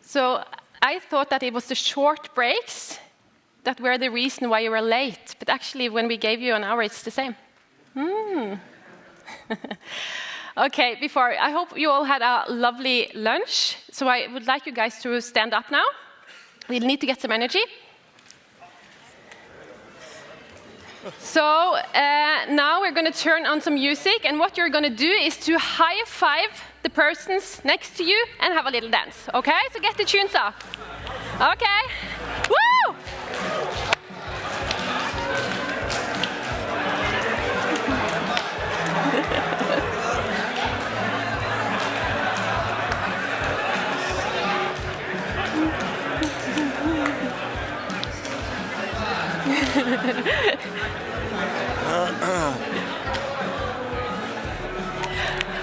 So I thought that it was the short breaks that were the reason why you were late, but actually when we gave you an hour, it's the same. Okay, I hope you all had a lovely lunch. So I would like you guys to stand up now. We'll need to get some energy. So now we're going to turn on some music, and what you're going to do is to high five the persons next to you and have a little dance. Okay, so get the tunes up. Okay, woo!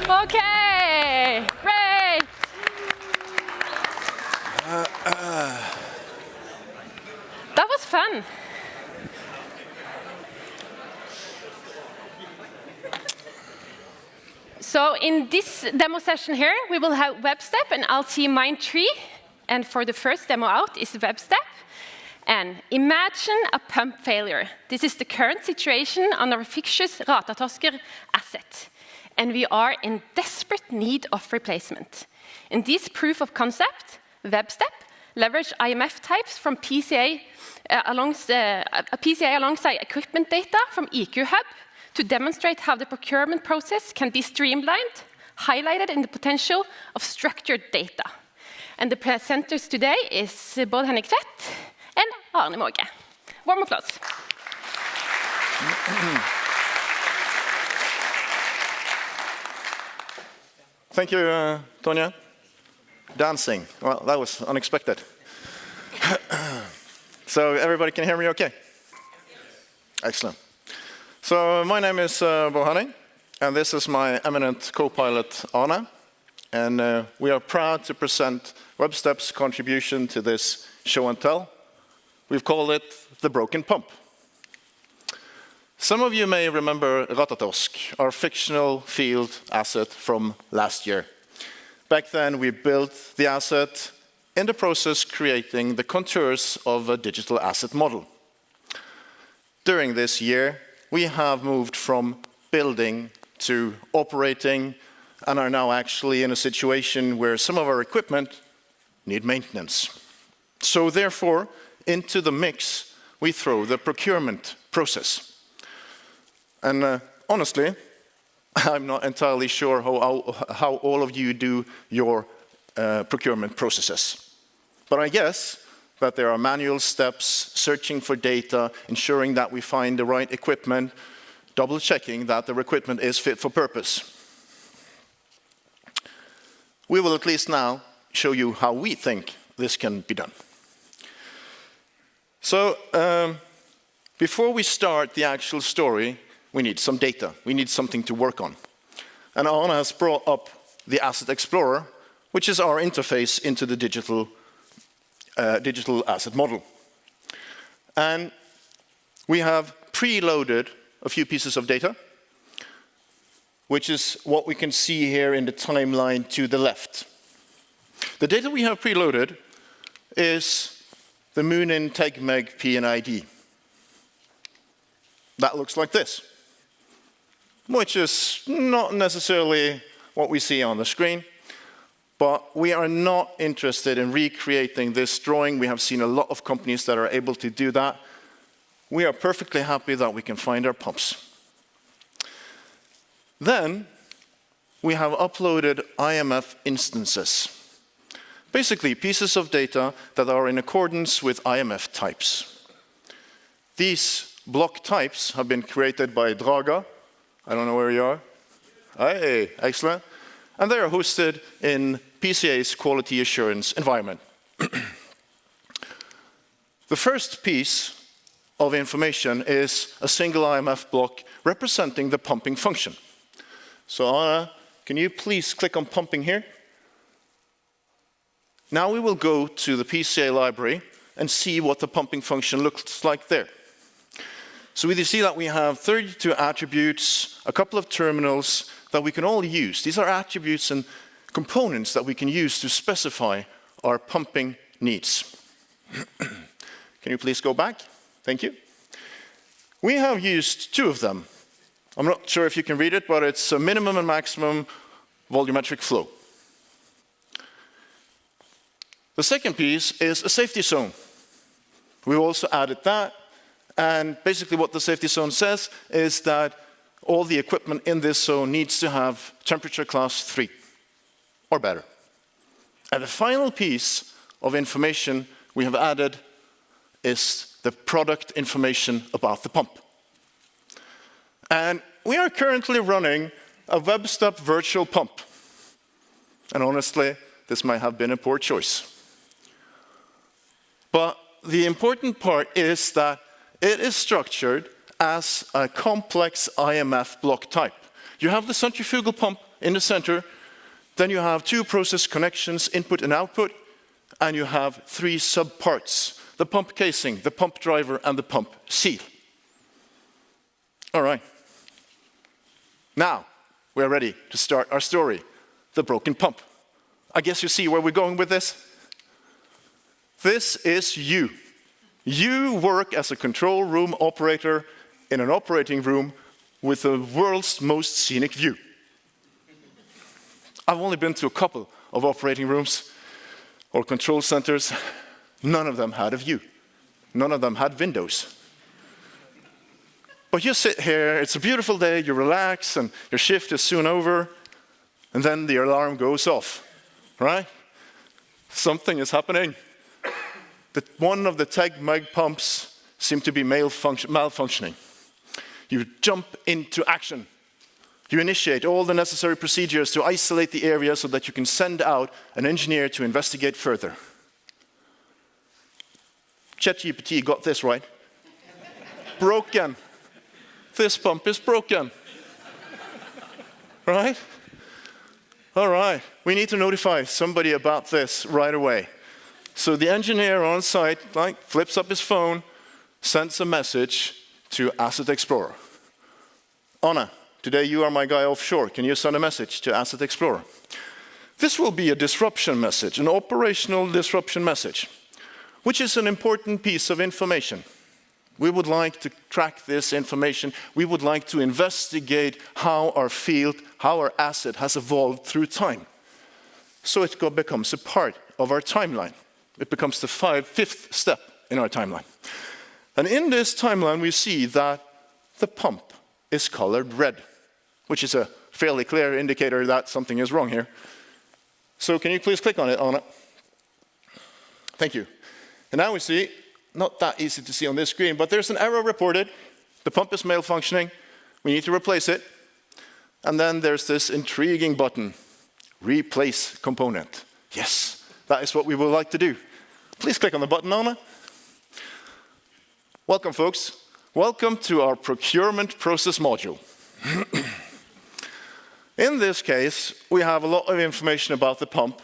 Okay, great. That was fun. So in this demo session here, we will have Webstep and LTIMindtree. And for the first demo out is Webstep. And imagine a pump failure. This is the current situation on our fictitious Ratatosker asset. And we are in desperate need of replacement. In this proof of concept, Webstep leveraged IMF types from PCA alongside equipment data from EQ Hub to demonstrate how the procurement process can be streamlined, highlighted in the potential of structured data. And the presenters today is Bård Henrik Tvedt and Arne Måge. Warm applause. Thank you, Tonja. Dancing. Well, that was unexpected. So everybody can hear me okay? Excellent. So my name is Bård Henrik, and this is my eminent co-pilot, Arne. And we are proud to present Webstep's contribution to this show and tell. We've called it the broken pump. Some of you may remember Ratatosk, our fictional field asset from last year. Back then, we built the asset, in the process creating the contours of a digital asset model. During this year, we have moved from building to operating and are now actually in a situation where some of our equipment need maintenance. So therefore, into the mix, we throw the procurement process. And honestly, I'm not entirely sure how all of you do your procurement processes. But I guess that there are manual steps, searching for data, ensuring that we find the right equipment, double-checking that the equipment is fit for purpose. We will at least now show you how we think this can be done. So before we start the actual story, we need some data. We need something to work on. And Arne has brought up the Asset Explorer, which is our interface into the digital asset model. And we have preloaded a few pieces of data, which is what we can see here in the timeline to the left. The data we have preloaded is the Moonin TegMeg PNID. That looks like this, which is not necessarily what we see on the screen, but we are not interested in recreating this drawing. We have seen a lot of companies that are able to do that. We are perfectly happy that we can find our pumps. Then we have uploaded IMF instances. Basically, pieces of data that are in accordance with IMF types. These block types have been created by Draga. I don't know where you are. Hey, excellent. And they are hosted in PCA's quality assurance environment. The first piece of information is a single IMF block representing the pumping function. So Anna, can you please click on pumping here? Now we will go to the PCA library and see what the pumping function looks like there. So we see that we have 32 attributes, a couple of terminals that we can all use. These are attributes and components that we can use to specify our pumping needs. Can you please go back? Thank you. We have used two of them. I'm not sure if you can read it, but it's a minimum and maximum volumetric flow. The second piece is a safety zone. We also added that, and basically what the safety zone says is that all the equipment in this zone needs to have temperature class 3 or better. And the final piece of information we have added is the product information about the pump. And we are currently running a Webstep virtual pump. And honestly, this might have been a poor choice. But the important part is that it is structured as a complex IMF block type. You have the centrifugal pump in the center, then you have two process connections, input and output, and you have three subparts: the pump casing, the pump driver, and the pump seal. All right. Now, we're ready to start our story, the broken pump. I guess you see where we're going with this? This is you. You work as a control room operator in an operating room with the world's most scenic view. I've only been to a couple of operating rooms or control centers. None of them had a view. None of them had windows. But you sit here, it's a beautiful day, you relax, and your shift is soon over, and then the alarm goes off, right? Something is happening. One of the TEG-MEG pumps seems to be malfunctioning. You jump into action. You initiate all the necessary procedures to isolate the area so that you can send out an engineer to investigate further. ChatGPT got this right. Broken. This pump is broken. Right? All right. We need to notify somebody about this right away. So the engineer on site flips up his phone, sends a message to Asset Explorer. Anna, today you are my guy offshore. Can you send a message to Asset Explorer? This will be a disruption message, an operational disruption message, which is an important piece of information. We would like to track this information. We would like to investigate how our field, how our asset has evolved through time. So it becomes a part of our timeline. It becomes the fifth step in our timeline. And in this timeline, we see that the pump is colored red, which is a fairly clear indicator that something is wrong here. So can you please click on it, Anna? Thank you. And now we see, not that easy to see on this screen, but there's an error reported. The pump is malfunctioning. We need to replace it. And then there's this intriguing button, Replace Component. Yes, that is what we would like to do. Please click on the button, Anna. Welcome, folks. Welcome to our procurement process module. In this case, we have a lot of information about the pump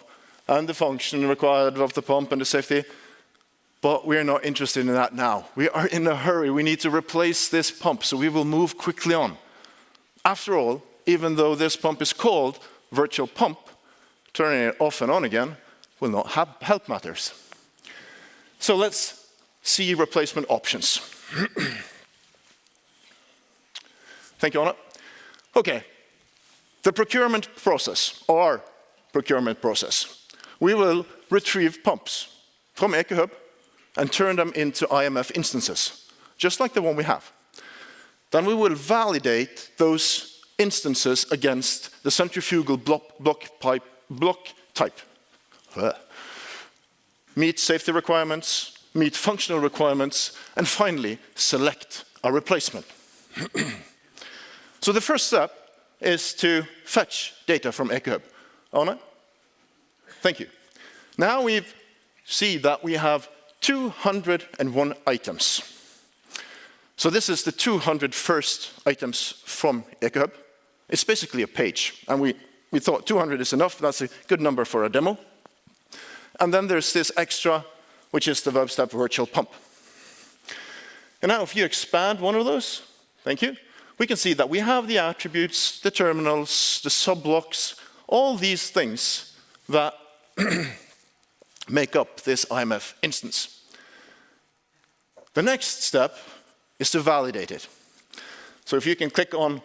and the function required of the pump and the safety, but we're not interested in that now. We are in a hurry. We need to replace this pump, so we will move quickly on. After all, even though this pump is called virtual pump, turning it off and on again will not help matters. So let's see replacement options. Thank you, Anna. Okay, the procurement process, our procurement process. We will retrieve pumps from EcoHub and turn them into IMF instances, just like the one we have. Then we will validate those instances against the centrifugal block type. Meet safety requirements, meet functional requirements, and finally, select a replacement. So the first step is to fetch data from EcoHub. Anna? Thank you. Now we see that we have 201 items. So this is the 200 first items from EcoHub. It's basically a page, and we thought 200 is enough. That's a good number for a demo. And then there's this extra, which is the Webstep virtual pump. And now if you expand one of those, thank you, we can see that we have the attributes, the terminals, the subblocks, all these things that make up this IMF instance. The next step is to validate it. So if you can click on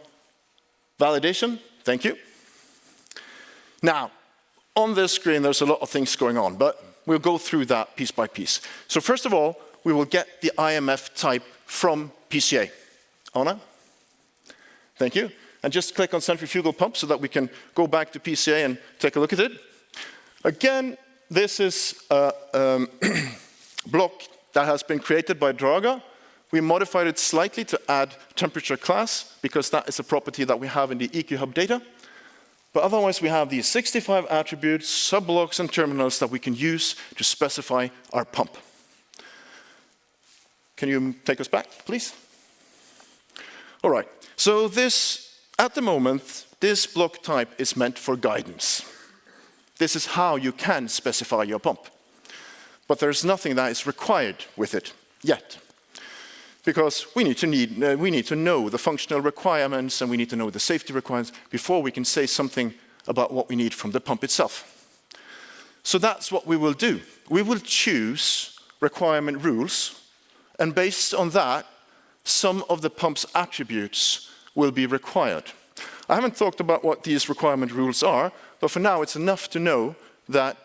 validation, thank you. Now, on this screen, there's a lot of things going on, but we'll go through that piece by piece. So first of all, we will get the IMF type from PCA. Anna? Thank you. And just click on centrifugal pump so that we can go back to PCA and take a look at it. Again, this is a block that has been created by Draga. We modified it slightly to add temperature class, because that is a property that we have in the EQ Hub data. But otherwise, we have these 65 attributes, subblocks, and terminals that we can use to specify our pump. Can you take us back, please? All right. So this, at the moment, this block type is meant for guidance. This is how you can specify your pump. But there's nothing that is required with it yet. Because we need to know the functional requirements, and we need to know the safety requirements before we can say something about what we need from the pump itself. So that's what we will do. We will choose requirement rules, and based on that, some of the pump's attributes will be required. I haven't talked about what these requirement rules are, but for now it's enough to know that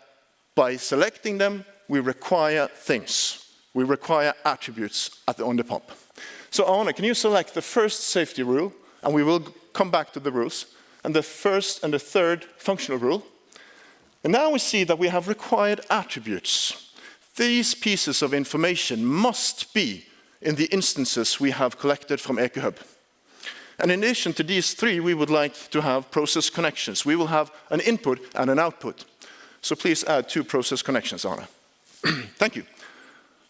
by selecting them, we require things. We require attributes on the pump. So Anna, can you select the first safety rule, and we will come back to the rules, and the first and the third functional rule. And now we see that we have required attributes. These pieces of information must be in the instances we have collected from EQ Hub. And in addition to these three, we would like to have process connections. We will have an input and an output. So please add 2 process connections, Anna. Thank you.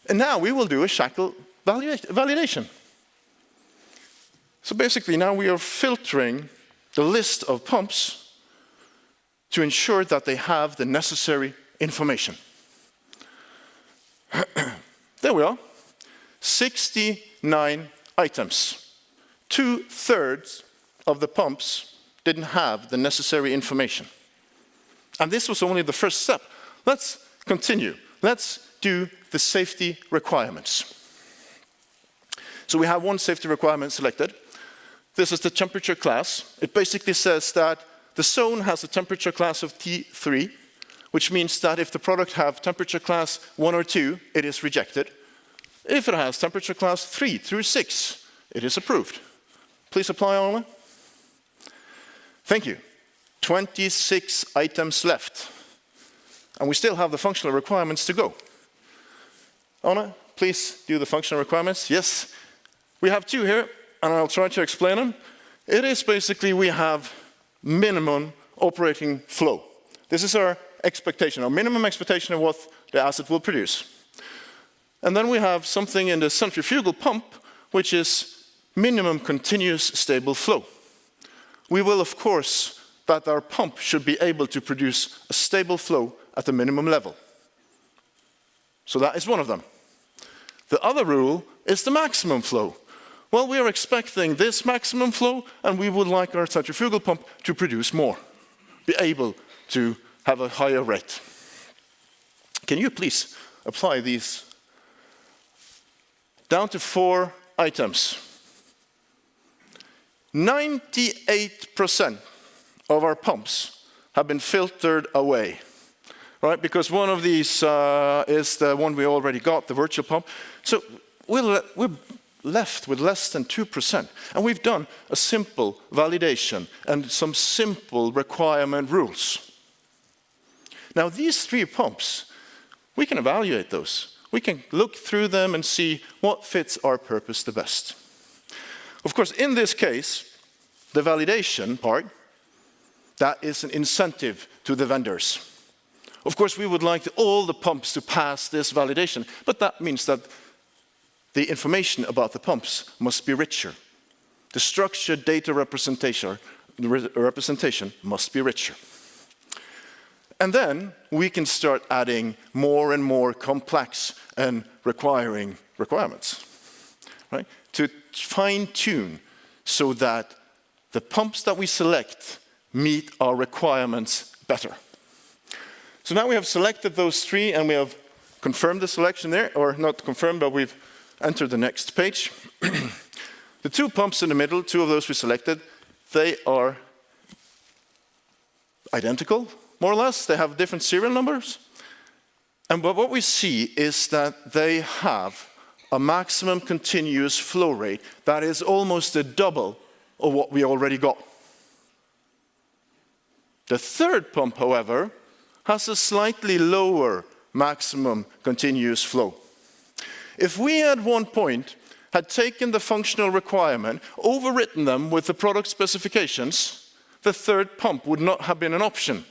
And now we will do a shackle validation. So basically now we are filtering the list of pumps to ensure that they have the necessary information. There we are. 69 items. 2/3 of the pumps didn't have the necessary information. And this was only the first step. Let's continue. Let's do the safety requirements. So we have one safety requirement selected. This is the temperature class. It basically says that the zone has a temperature class of T3, which means that if the product has temperature class 1 or 2, it is rejected. If it has temperature class 3 through 6, it is approved. Please apply, Anna. Thank you. 26 items left. And we still have the functional requirements to go. Anna, please do the functional requirements. Yes, we have 2 here, and I'll try to explain them. It is basically we have minimum operating flow. This is our expectation, our minimum expectation of what the asset will produce. And then we have something in the centrifugal pump, which is minimum continuous stable flow. We will, of course, that our pump should be able to produce a stable flow at the minimum level. So that is one of them. The other rule is the maximum flow. Well, we are expecting this maximum flow, and we would like our centrifugal pump to produce more, be able to have a higher rate. Can you please apply these? Down to 4 items. 98% of our pumps have been filtered away, right? Because one of these is the one we already got, the virtual pump. So we're left with less than 2%. And we've done a simple validation and some simple requirement rules. Now, these 3 pumps, we can evaluate those. We can look through them and see what fits our purpose the best. Of course, in this case, the validation part, that is an incentive to the vendors. Of course, we would like all the pumps to pass this validation, but that means that the information about the pumps must be richer. The structured data representation must be richer. And then we can start adding more and more complex and requiring requirements, right? To fine-tune so that the pumps that we select meet our requirements better. So now we have selected those 3 and we have confirmed the selection there, or not confirmed, but we've entered the next page. The 2 pumps in the middle, 2 of those we selected, they are identical, more or less. They have different serial numbers. And what we see is that they have a maximum continuous flow rate that is almost a double of what we already got. The 3rd pump, however, has a slightly lower maximum continuous flow. If we at one point had taken the functional requirement, overwritten them with the product specifications, the 3rd pump would not have been an option.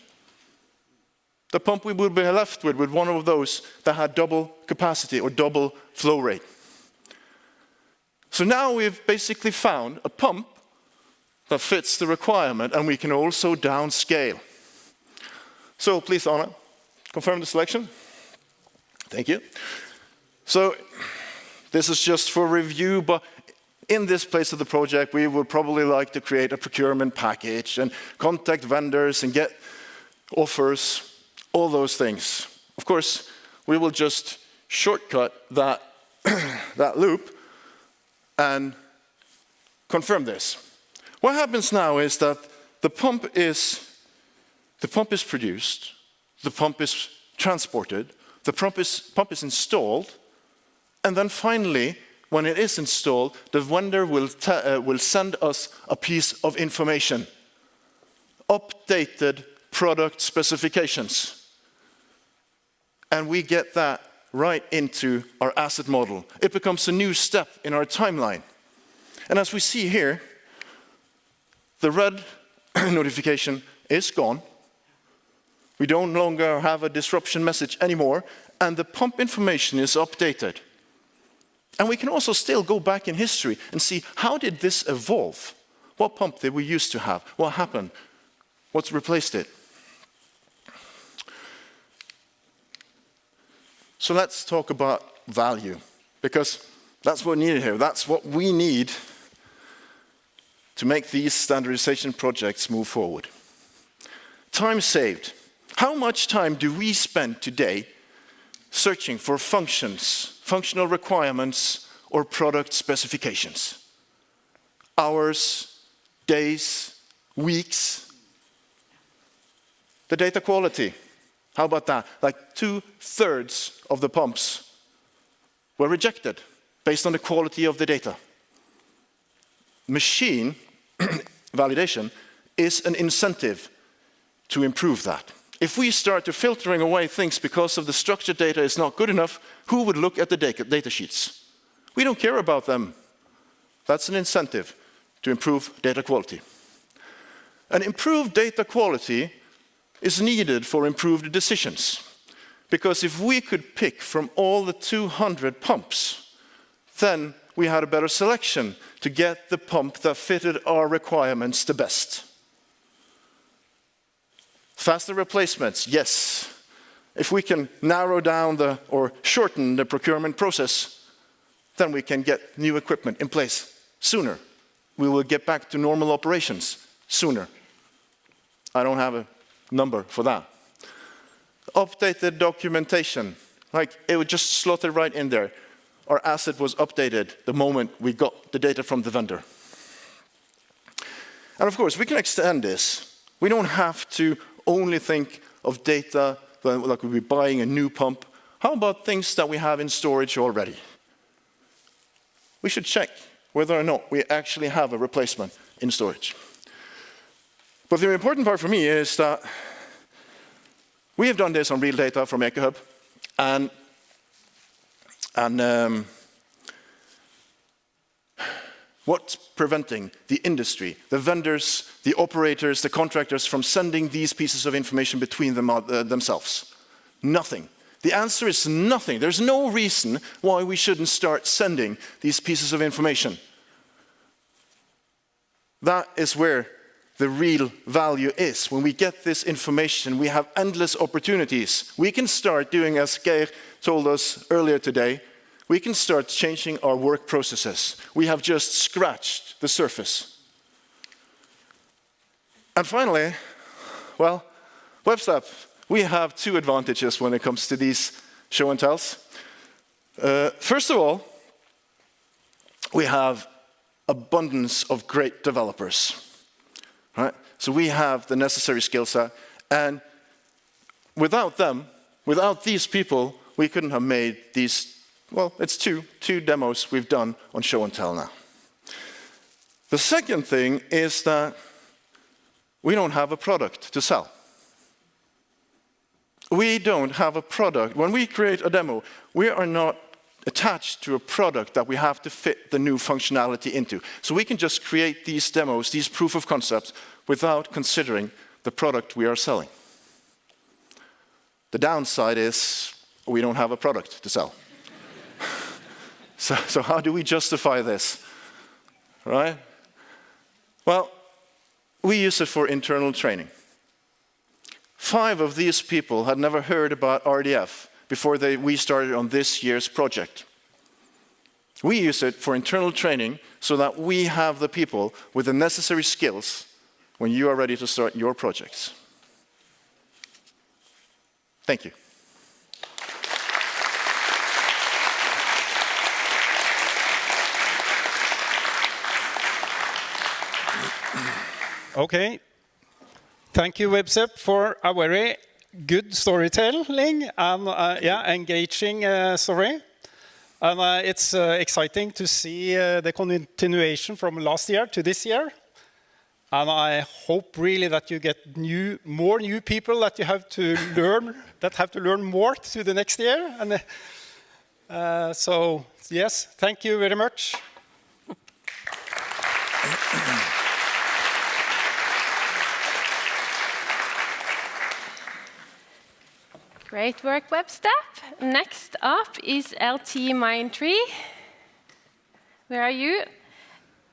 The pump we would be left with one of those that had double capacity or double flow rate. So now we've basically found a pump that fits the requirement, and we can also downscale. So please, Anna, confirm the selection. Thank you. So this is just for review, but in this place of the project, we would probably like to create a procurement package and contact vendors and get offers, all those things. Of course, we will just shortcut that, that loop and confirm this. What happens now is that the pump is produced, the pump is transported, the pump is installed, and then finally, when it is installed, the vendor will send us a piece of information, updated product specifications. And we get that right into our asset model. It becomes a new step in our timeline. And as we see here, the red notification is gone. We don't longer have a disruption message anymore, and the pump information is updated. And we can also still go back in history and see, how did this evolve? What pump did we used to have? What happened? What's replaced it? So let's talk about value, because that's what we need here. That's what we need to make these standardization projects move forward. Time saved. How much time do we spend today searching for functions, functional requirements, or product specifications? Hours, days, weeks. The data quality. How about that? Like 2/3 of the pumps were rejected based on the quality of the data. Machine validation is an incentive to improve that. If we start to filtering away things because of the structured data is not good enough, who would look at the data sheets? We don't care about them. That's an incentive to improve data quality. And improved data quality is needed for improved decisions. Because if we could pick from all the 200 pumps, then we had a better selection to get the pump that fitted our requirements the best. Faster replacements, yes. If we can narrow down or shorten the procurement process, then we can get new equipment in place sooner. We will get back to normal operations sooner. I don't have a number for that. Updated documentation, like it would just slot it right in there. Our asset was updated the moment we got the data from the vendor. And of course, we can extend this. We don't have to only think of data like we'd be buying a new pump. How about things that we have in storage already? We should check whether or not we actually have a replacement in storage. But the important part for me is that we have done this on real data from EcoHub, and what's preventing the industry, the vendors, the operators, the contractors from sending these pieces of information between themselves? Nothing. The answer is nothing. There's no reason why we shouldn't start sending these pieces of information. That is where the real value is. When we get this information, we have endless opportunities. We can start doing, as Geir told us earlier today, we can start changing our work processes. We have just scratched the surface. And finally, well, Webstep. we have two advantages when it comes to these show and tells. First of all, we have abundance of great developers, right? So we have the necessary skill set, and without them, without these people, we couldn't have made these, well, it's two demos we've done on Show and Tell now. The second thing is that we don't have a product to sell. We don't have a product. When we create a demo, we are not attached to a product that we have to fit the new functionality into. So we can just create these demos, these proof of concepts, without considering the product we are selling. The downside is we don't have a product to sell. So how do we justify this, right? Well, we use it for internal training. 5 of these people had never heard about RDF before we started on this year's project. We use it for internal training so that we have the people with the necessary skills when you are ready to start your projects. Thank you. Okay. Thank you, Webstep, for a very good storytelling and engaging story. And it's exciting to see the continuation from last year to this year. And I hope really that you get more new people that you have to learn more to the next year. And so yes, thank you very much. Great work, Webstep. Next up is LTIMindtree. Where are you?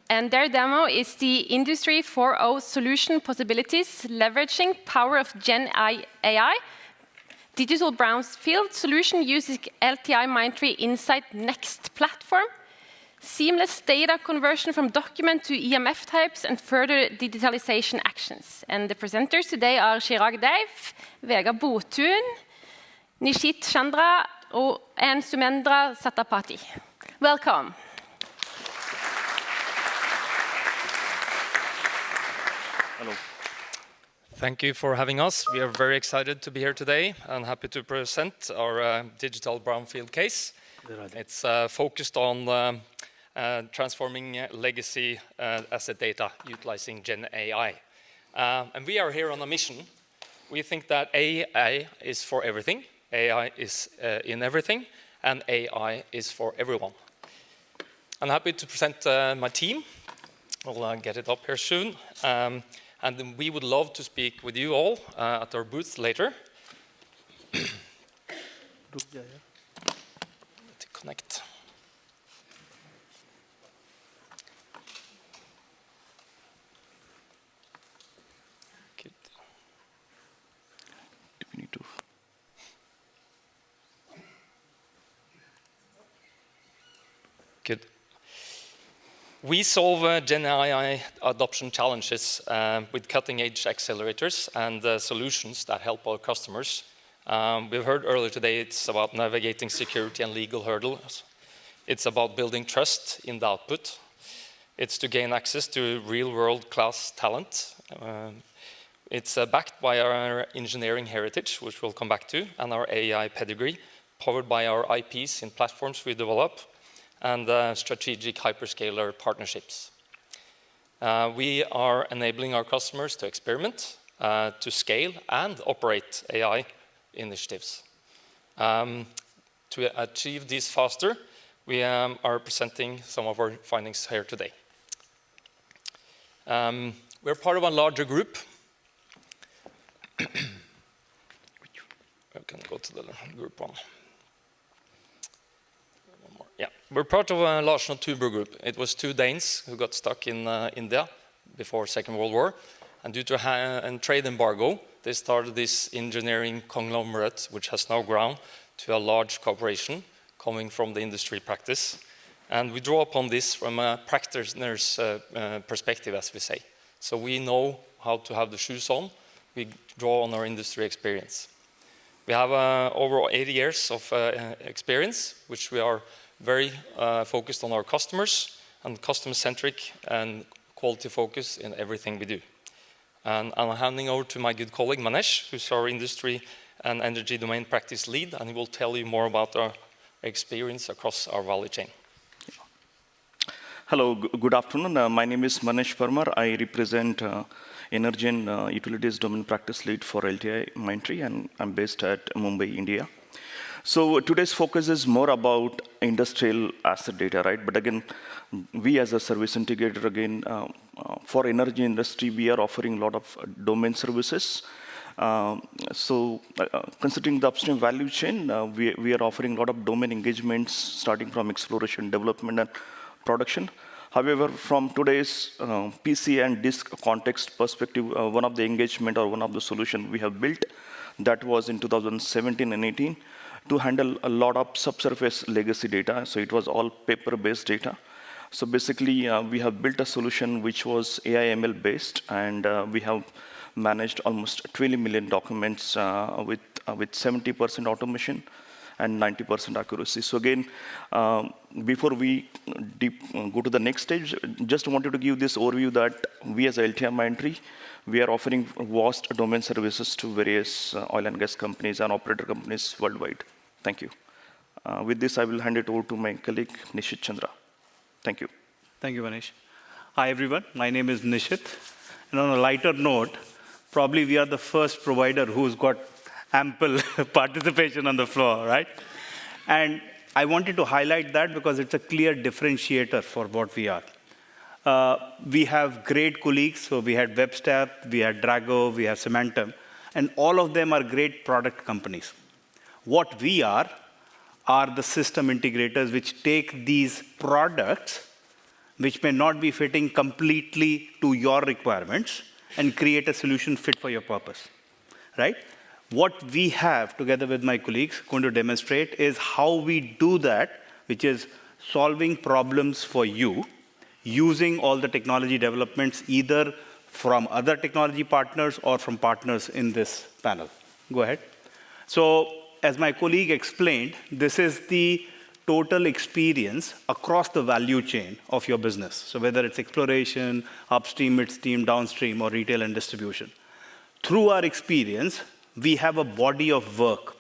And their demo is the Industry 4.0 solution possibilities leveraging power of GenAI. Digital brownfield solution uses LTIMindtree Insight Next platform. Seamless data conversion from document to EMF types and further digitalization actions. And the presenters today are Chirag Dev, Vegard Botun, Nishit Chandra and Sumendra Satapathy. Welcome. Hello. Thank you for having us. We are very excited to be here today and happy to present our digital brownfield case. It's focused on transforming legacy asset data utilizing GenAI. And we are here on a mission. We think that AI is for everything. AI is in everything, and AI is for everyone. I'm happy to present my team. We'll get it up here soon. And then we would love to speak with you all at our booth later. To connect. Good. Do we need to? Good. We solve GenAI adoption challenges with cutting-edge accelerators and solutions that help our customers. We've heard earlier today it's about navigating security and legal hurdles. It's about building trust in the output. It's to gain access to real-world class talent. It's backed by our engineering heritage, which we'll come back to, and our AI pedigree, powered by our IPs in platforms we develop, and strategic hyperscaler partnerships. We are enabling our customers to experiment, to scale, and operate AI initiatives. To achieve these faster, we are presenting some of our findings here today. We're part of a larger group. We can go to the group one. Yeah, we're part of a Larsen & Toubro group. It was 2 Danes who got stuck in India before Second World War. And due to a trade embargo, they started this engineering conglomerate, which has now grown to a large corporation coming from the industry practice. And we draw upon this from a practitioner's perspective, as we say. So we know how to have the shoes on. We draw on our industry experience. We have over 80 years of experience, which we are very focused on our customers and customer-centric and quality focus in everything we do. And I'm handing over to my good colleague Manesh, who's our industry and energy domain practice lead, and he will tell you more about our experience across our value chain. Hello, good afternoon. My name is Manesh Parmar. I represent Energy and Utilities Domain Practice Lead for LTIMindtree, and I'm based at Mumbai, India. So today's focus is more about industrial asset data, right? But again, we as a service integrator, again, for energy industry, we are offering a lot of domain services. Considering the upstream value chain, we are offering a lot of domain engagements starting from exploration, development, and production. However, from today's PC and disk context perspective, one of the engagement or one of the solution we have built that was in 2017 and 18 to handle a lot of subsurface legacy data. So it was all paper-based data. So basically, we have built a solution which was AI/ML based, and we have managed almost 20 million documents with 70% automation and 90% accuracy. So again, before we go to the next stage, just wanted to give this overview that we as LTIMindtree, we are offering vast domain services to various oil and gas companies and operator companies worldwide. Thank you. With this, I will hand it over to my colleague, Nishit Chandra. Thank you. Thank you, Manish. Hi, everyone. My name is Nishit. And on a lighter note, probably we are the first provider who's got ample participation on the floor, right? And I wanted to highlight that because it's a clear differentiator for what we are. We have great colleagues. So we had Webstep, we had Drago, we have Cementum, and all of them are great product companies. What we are the system integrators which take these products, which may not be fitting completely to your requirements, and create a solution fit for your purpose, right? What we have, together with my colleagues, going to demonstrate is how we do that, which is solving problems for you, using all the technology developments, either from other technology partners or from partners in this panel. Go ahead. So, as my colleague explained, this is the total experience across the value chain of your business. So whether it's exploration, upstream, midstream, downstream, or retail and distribution. Through our experience, we have a body of work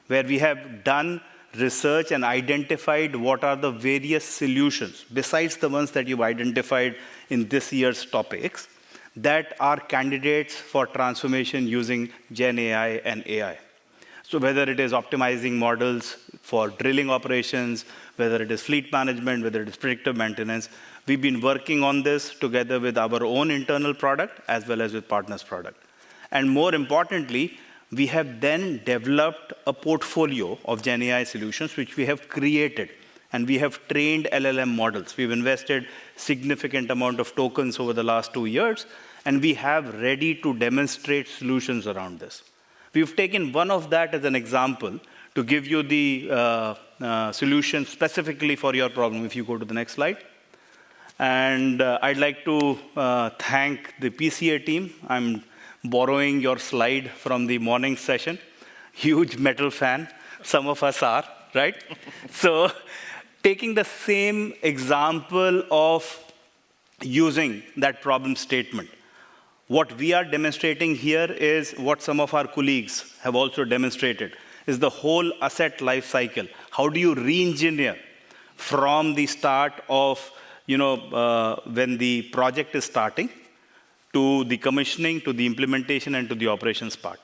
where we have done research and identified what are the various solutions, besides the ones that you've identified in this year's topics, that are candidates for transformation using GenAI and AI. So whether it is optimizing models for drilling operations, whether it is fleet management, whether it is predictive maintenance, we've been working on this together with our own internal product as well as with partners' product. And more importantly, we have then developed a portfolio of GenAI solutions which we have created. And we have trained LLM models. We've invested significant amount of tokens over the last 2 years, and we have ready to demonstrate solutions around this. We've taken one of that as an example to give you the solution specifically for your problem, if you go to the next slide. And I'd like to thank the PCA team. I'm borrowing your slide from the morning session. Huge metal fan. Some of us are, right? So taking the same example of using that problem statement, what we are demonstrating here is what some of our colleagues have also demonstrated, is the whole asset life cycle. How do you re-engineer from the start of, when the project is starting, to the commissioning, to the implementation, and to the operations part.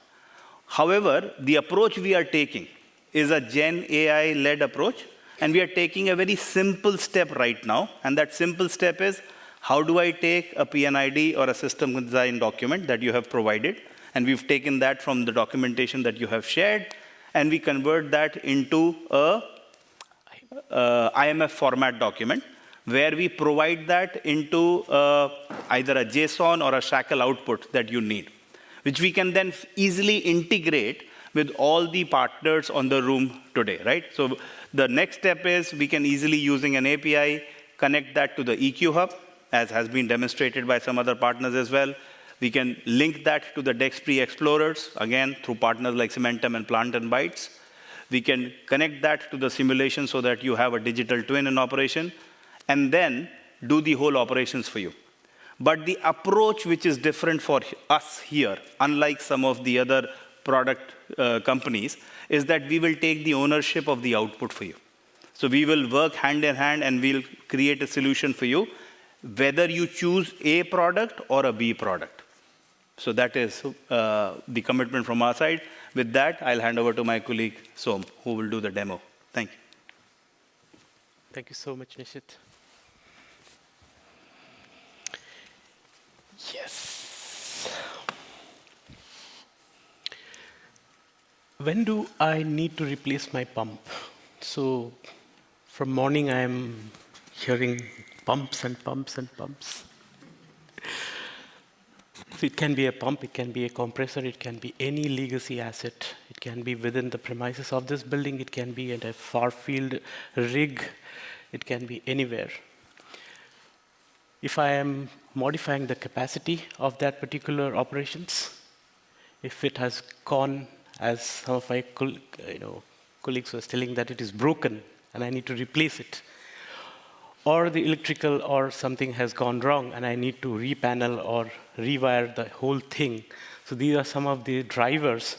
However, the approach we are taking is a Gen AI-led approach, and we are taking a very simple step right now, and that simple step is, how do I take a PNID or a system design document that you have provided, and we've taken that from the documentation that you have shared, and we convert that into a IMF format document, where we provide that into either a JSON or a shackle output that you need, which we can then easily integrate with all the partners on the room today, right? So the next step is we can easily, using an API, connect that to the EQ Hub, as has been demonstrated by some other partners as well. We can link that to the DexPre explorers, again, through partners like Cementum and Plant and Bytes. We can connect that to the simulation so that you have a digital twin in operation, and then do the whole operations for you. But the approach which is different for us here, unlike some of the other product companies, is that we will take the ownership of the output for you. So we will work hand in hand and we'll create a solution for you, whether you choose A product or a B product. So that is the commitment from our side. With that, I'll hand over to my colleague, Som, who will do the demo. Thank you. Thank you so much, Nishit. Yes. When do I need to replace my pump? So from morning, I'm hearing pumps and pumps and pumps. So it can be a pump, it can be a compressor, it can be any legacy asset. It can be within the premises of this building, it can be at a far field rig, it can be anywhere. If I am modifying the capacity of that particular operations, if it has gone, as some of my colleagues were telling, that it is broken and I need to replace it, or the electrical or something has gone wrong and I need to repanel or rewire the whole thing. So these are some of the drivers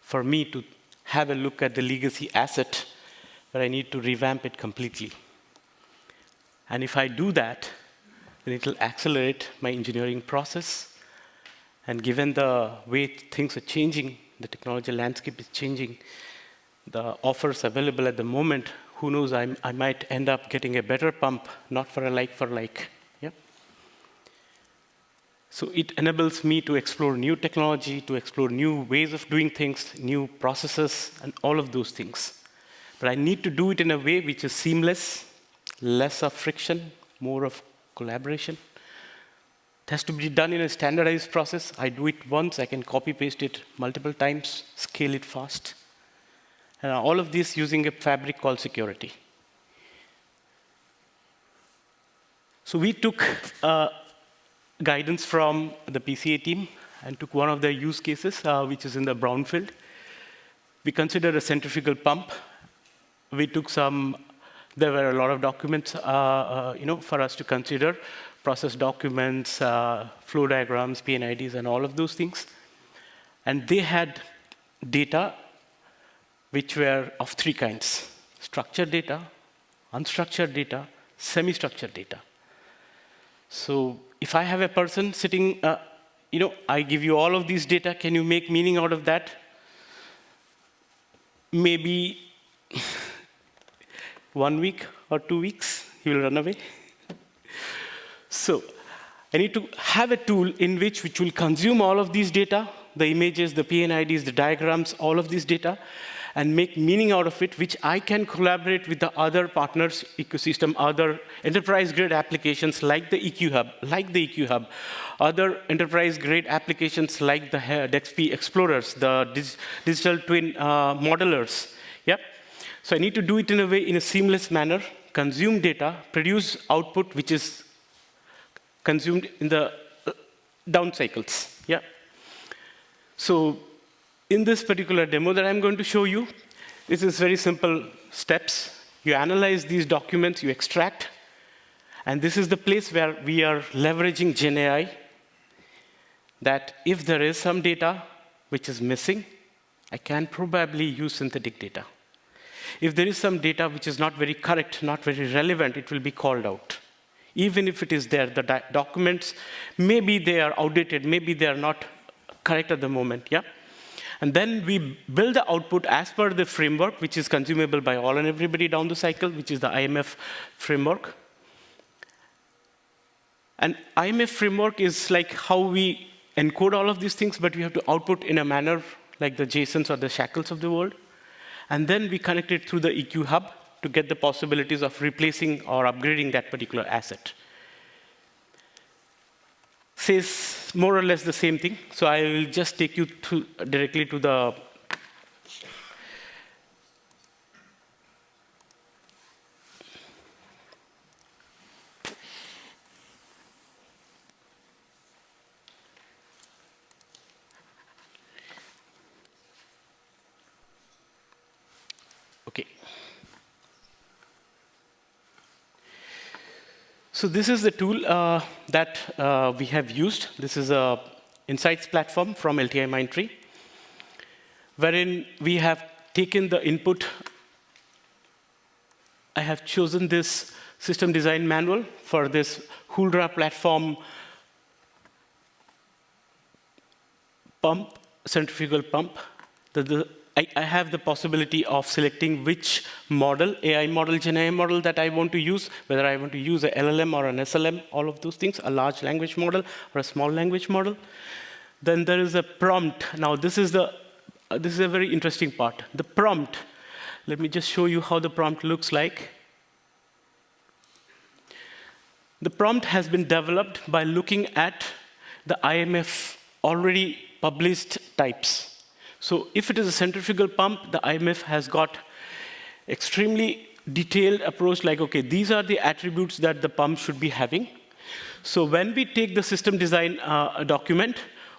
for me to have a look at the legacy asset where I need to revamp it completely. And if I do that, then it will accelerate my engineering process. And given the way things are changing, the technology landscape is changing, the offers available at the moment, who knows, I might end up getting a better pump, not for a like for like. Yeah? So it enables me to explore new technology, to explore new ways of doing things, new processes, and all of those things. But I need to do it in a way which is seamless, less of friction, more of collaboration. It has to be done in a standardized process. I do it once, I can copy-paste it multiple times, scale it fast. And all of this using a fabric called security. So we took guidance from the PCA team and took one of their use cases, which is in the brownfield. We considered a centrifugal pump. We took there were a lot of documents for us to consider, process documents, flow diagrams, PNIDs, and all of those things. And they had data which were of three kinds: structured data, unstructured data, semi-structured data. So if I have a person sitting, I give you all of these data, can you make meaning out of that? Maybe 1 week or 2 weeks, he will run away. So I need to have a tool in which will consume all of these data, the images, the PNIDs, the diagrams, all of this data, and make meaning out of it, which I can collaborate with the other partners' ecosystem, other enterprise-grade applications like the EQ Hub, other enterprise-grade applications like the DexP Explorers, the digital twin modelers. Yep. So I need to do it in a seamless manner, consume data, produce output which is consumed in the down cycles. Yeah. So in this particular demo that I'm going to show you, this is very simple steps. You analyze these documents, you extract, and this is the place where we are leveraging GenAI, that if there is some data which is missing, I can probably use synthetic data. If there is some data which is not very correct, not very relevant, it will be called out. Even if it is there, the documents, maybe they are outdated, maybe they are not correct at the moment, yeah? And then we build the output as per the framework, which is consumable by all and everybody down the cycle, which is the IMF framework. And IMF framework is like how we encode all of these things, but we have to output in a manner like the JSONs or the shackles of the world. And then we connect it through the EQ Hub to get the possibilities of replacing or upgrading that particular asset. Says more or less the same thing. So I will just take you directly to the So this is the tool that we have used. This is a insights platform from LTIMindtree, wherein we have taken the input. I have chosen this system design manual for this Huldra platform pump, centrifugal pump. I have the possibility of selecting which model, AI model, GenAI model that I want to use, whether I want to use a LLM or an SLM, all of those things, a large language model or a small language model. Then there is a prompt. Now this is a very interesting part. The prompt, let me just show you how the prompt looks like. The prompt has been developed by looking at the IMF already published types. So if it is a centrifugal pump, the IMF has got extremely detailed approach, like, okay, these are the attributes that the pump should be having. So when we take the system design document,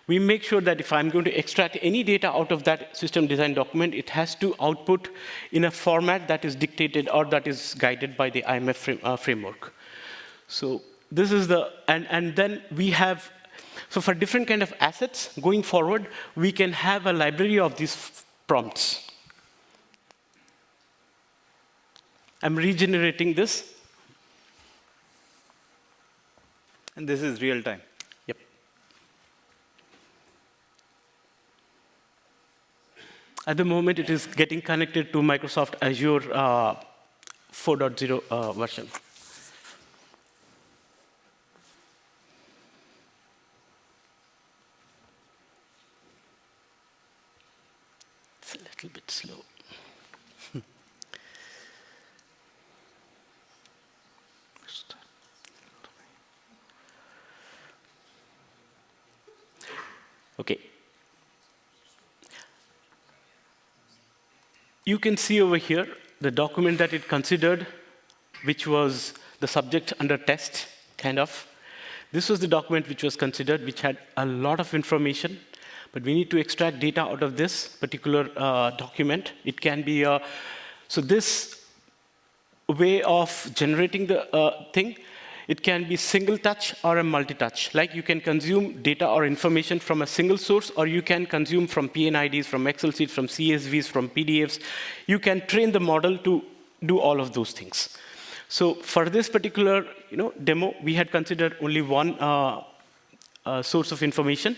we make sure that if I'm going to extract any data out of that system design document, it has to output in a format that is dictated or that is guided by the IMF framework. So this is the, and then we have, so for different kind of assets, going forward, we can have a library of these prompts. I'm regenerating this. And this is real time. Yep. At the moment, it is getting connected to Microsoft Azure 4.0 version. It's a little bit slow. Okay. You can see over here the document that it considered, which was the subject under test, kind of. This was the document which was considered, which had a lot of information, but we need to extract data out of this particular document. It can be a, so this way of generating the thing, it can be single touch or a multi-touch. Like you can consume data or information from a single source, or you can consume from PNIDs, from Excel sheets, from CSVs, from PDFs. You can train the model to do all of those things. So for this particular demo, we had considered only one source of information,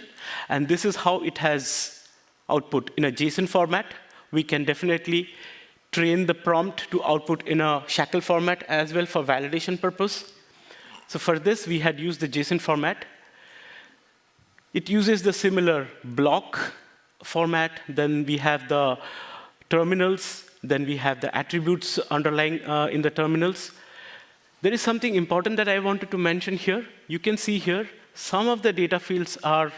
and this is how it has output in a JSON format. We can definitely train the prompt to output in a shackle format as well for validation purpose. So for this, we had used the JSON format. It uses the similar block format. Then we have the terminals. Then we have the attributes underlying in the terminals. There is something important that I wanted to mention here. You can see here, some of the data fields are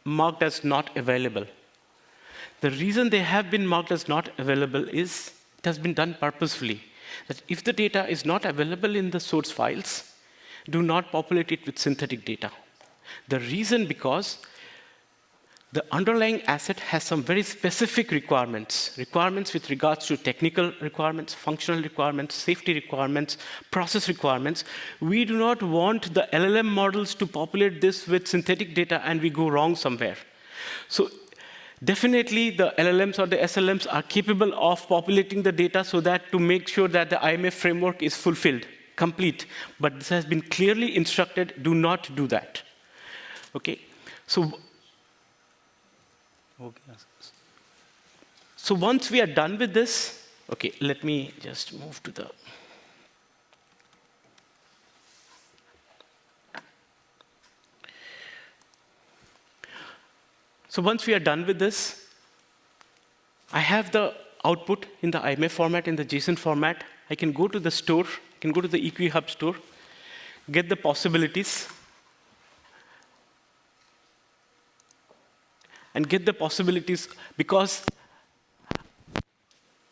marked as not available. The reason they have been marked as not available is it has been done purposefully. That if the data is not available in the source files, do not populate it with synthetic data. The reason because the underlying asset has some very specific requirements with regards to technical requirements, functional requirements, safety requirements, process requirements. We do not want the LLM models to populate this with synthetic data and we go wrong somewhere. So definitely the LLMs or the SLMs are capable of populating the data so that to make sure that the IMF framework is fulfilled, complete. But this has been clearly instructed, do not do that. Okay? So once we are done with this, okay, let me just move to the. So once we are done with this, I have the output in the IMF format, in the JSON format. I can go to the store, I can go to the EQ-Hub store, get the possibilities, and get the possibilities because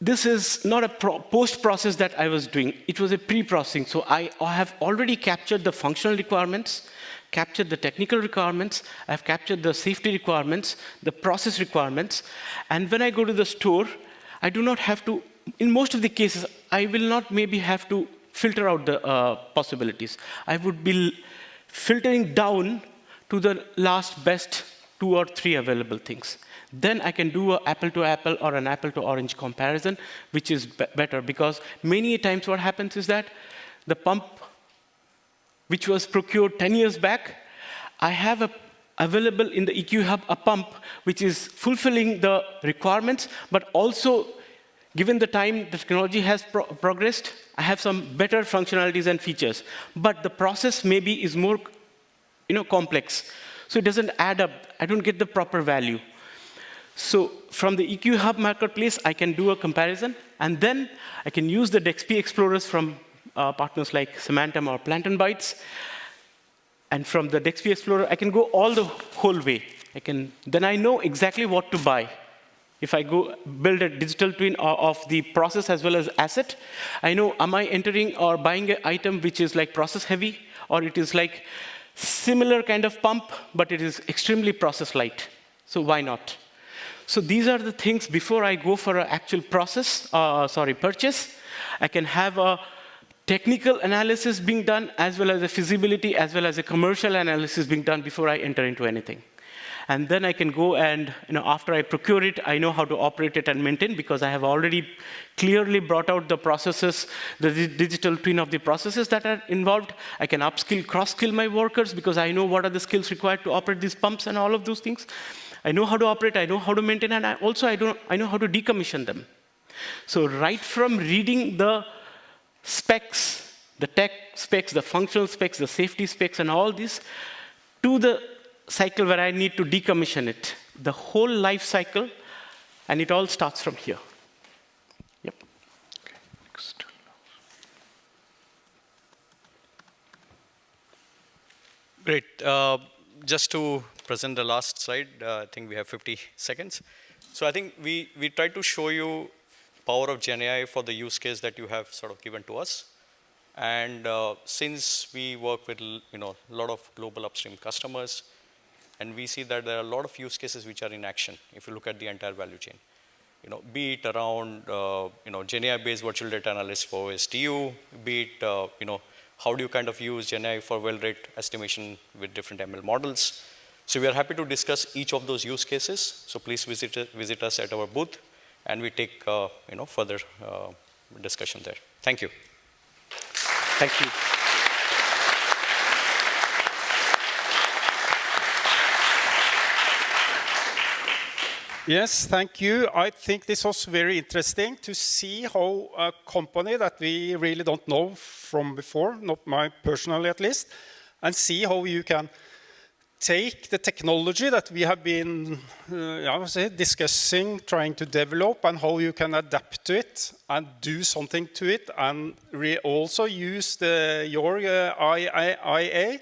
this is not a post-process that I was doing. It was a pre-processing. So I have already captured the functional requirements, captured the technical requirements, I've captured the safety requirements, the process requirements, and when I go to the store, I do not have to, in most of the cases, I will not maybe have to filter out the possibilities. I would be filtering down to the last best 2 or 3 available things. Then I can do an apple to apple or an apple to orange comparison, which is better, because many times what happens is that the pump which was procured 10 years back, I have available in the EQ Hub a pump which is fulfilling the requirements, but also, given the time the technology has progressed, I have some better functionalities and features. But the process maybe is more complex. So it doesn't add up. I don't get the proper value. So from the EQ Hub marketplace, I can do a comparison, and then I can use the DXP explorers from partners like Symantec or Plantain Bytes. And from the DXP Explorer, I can go all the whole way. Then I know exactly what to buy. If I go build a digital twin of the process as well as asset, I know, am I entering or buying an item which is like process heavy, or it is like similar kind of pump, but it is extremely process light. So why not? So these are the things before I go for an actual purchase. I can have a technical analysis being done, as well as a feasibility, as well as a commercial analysis being done before I enter into anything. And then I can go and, after I procure it, I know how to operate it and maintain, because I have already clearly brought out the processes, the digital twin of the processes that are involved. I can upskill, cross-skill my workers, because I know what are the skills required to operate these pumps and all of those things. I know how to operate, I know how to maintain, and I know how to decommission them. So right from reading the specs, the tech specs, the functional specs, the safety specs, and all this, to the cycle where I need to decommission it, the whole life cycle, and it all starts from here. Yep. Great. Just to present the last slide, I think we have 50 seconds. So I think we tried to show you power of GenAI for the use case that you have sort of given to us. And since we work with a lot of global upstream customers, and we see that there are a lot of use cases which are in action if you look at the entire value chain. Be it around GenAI-based virtual data analysis for STU, be it how do you kind of use GenAI for well rate estimation with different ML models. So we are happy to discuss each of those use cases. So please visit us at our booth, and we take further discussion there. Thank you. Thank you. Yes, thank you. I think this was very interesting to see how a company that we really don't know from before, not my personally at least, and see how you can take the technology that we have been discussing, trying to develop, and how you can adapt to it and do something to it, and also use your AI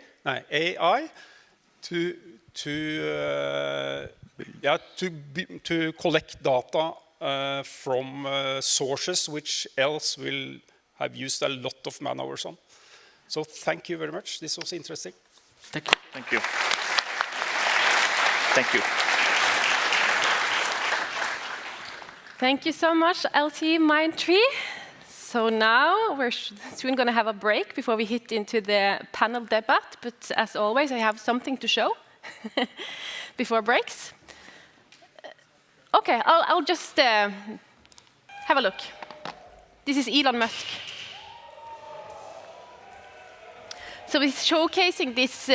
to collect data from sources which else will have used a lot of man hours on. So thank you very much. This was interesting. Thank you. Thank you. Thank you. Thank you so much, LTIMindtree. So now we're soon going to have a break before we hit into the panel debate. But as always, I have something to show before breaks. Okay, I'll just have a look. This is Elon Musk. So he's showcasing this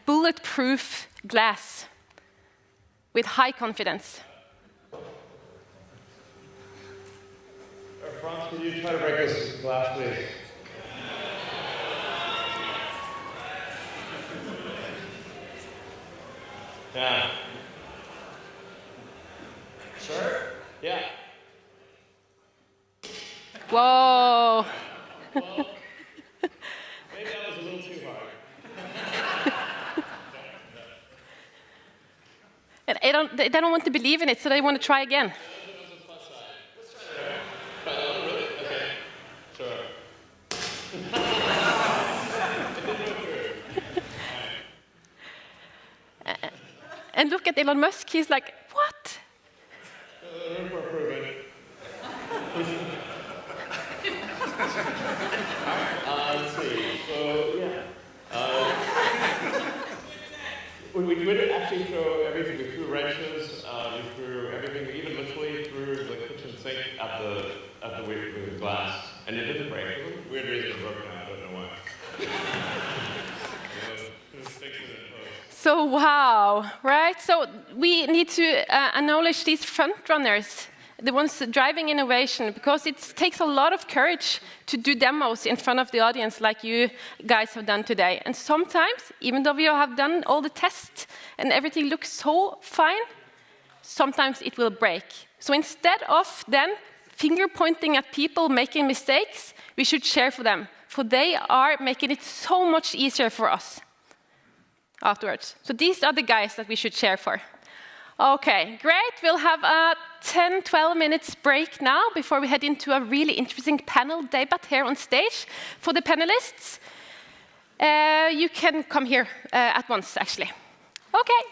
bulletproof glass with high confidence. Franz, could you try to break this glass, please? Yeah. Sure? Yeah. Whoa. Well, maybe that was a little too hard. And they don't want to believe in it, so they want to try again. And look at Elon Musk, he's like, what? Room for improvement. Let's see. So, yeah. We did actually throw everything. We threw wrenches, we threw everything, even literally threw the kitchen sink at the glass. And it didn't break. For some weird reason it broke down. I don't know why. So wow, right? So we need to acknowledge these front runners, the ones driving innovation, because it takes a lot of courage to do demos in front of the audience like you guys have done today. And sometimes, even though we have done all the tests and everything looks so fine, sometimes it will break. So instead of then finger pointing at people making mistakes, we should share for them, for they are making it so much easier for us afterwards. So these are the guys that we should share for. Okay, great. We'll have a 10-12 minutes break now before we head into a really interesting panel debate here on stage. For the panelists, you can come here at once, actually. Okay.